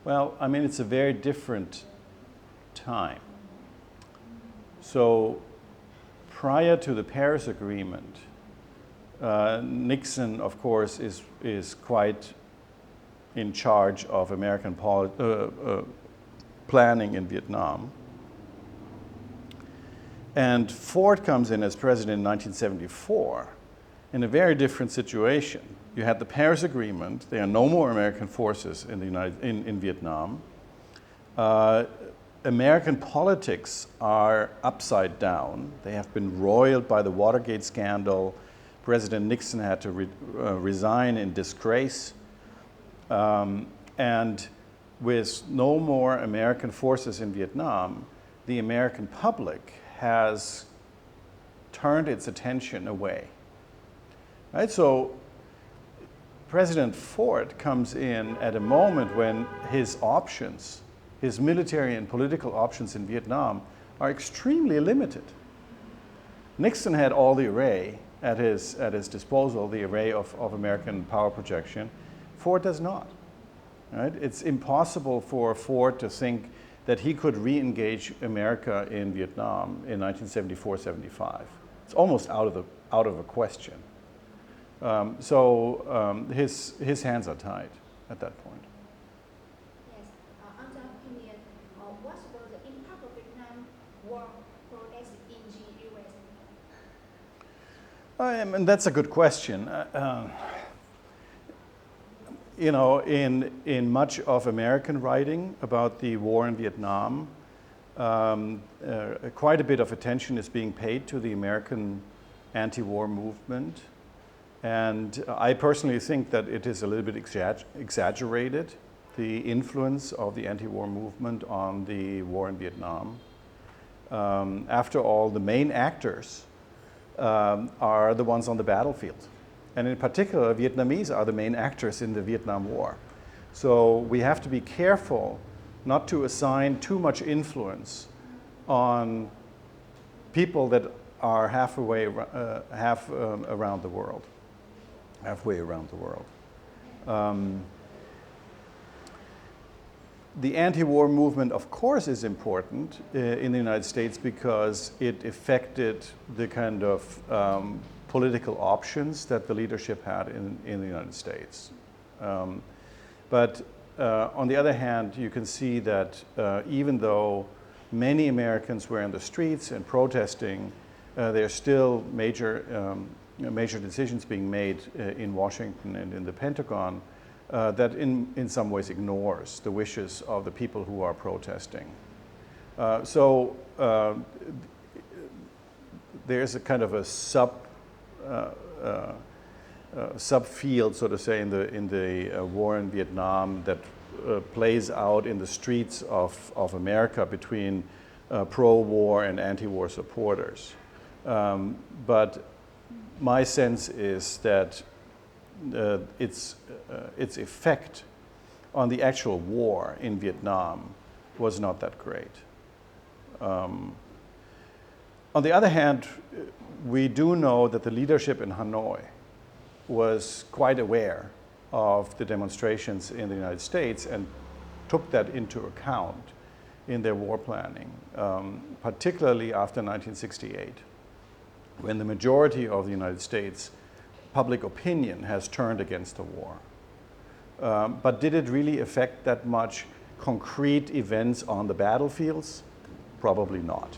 Well, I mean, it's a very different time. So prior to the Paris Agreement, Nixon, of course, is quite in charge of American planning in Vietnam. And Ford comes in as president in 1974 in a very different situation. You had the Paris Agreement. There are no more American forces in Vietnam. American politics are upside down. They have been roiled by the Watergate scandal. President Nixon had to resign in disgrace. And with no more American forces in Vietnam, the American public has turned its attention away. Right? So President Ford comes in at a moment when his options, his military and political options in Vietnam, are extremely limited. Nixon had all the array at his disposal, the array of American power projection. Ford does not. Right? It's impossible for Ford to think that he could re-engage America in Vietnam in 1974-75. It's almost out of a question. His hands are tied at that point. Yes, on the opinion, what was the impact of Vietnam War protests in the U.S.? And that's a good question. You know, in much of American writing about the war in Vietnam, quite a bit of attention is being paid to the American anti-war movement. And I personally think that it is a little bit exaggerated, the influence of the anti-war movement on the war in Vietnam. After all, the main actors are the ones on the battlefield. And in particular, Vietnamese are the main actors in the Vietnam War. So we have to be careful not to assign too much influence on people that are halfway around the world. The anti-war movement, of course, is important in the United States because it affected the kind of political options that the leadership had in the United States. But on the other hand, you can see that even though many Americans were in the streets and protesting, there are still major decisions being made in Washington and in the Pentagon that in some ways ignores the wishes of the people who are protesting. There's a kind of a subfield, so to say, in the war in Vietnam that plays out in the streets of America between pro-war and anti-war supporters. But my sense is that its effect on the actual war in Vietnam was not that great. On the other hand, we do know that the leadership in Hanoi was quite aware of the demonstrations in the United States and took that into account in their war planning, particularly after 1968, when the majority of the United States public opinion has turned against the war. But did it really affect that much concrete events on the battlefields? Probably not.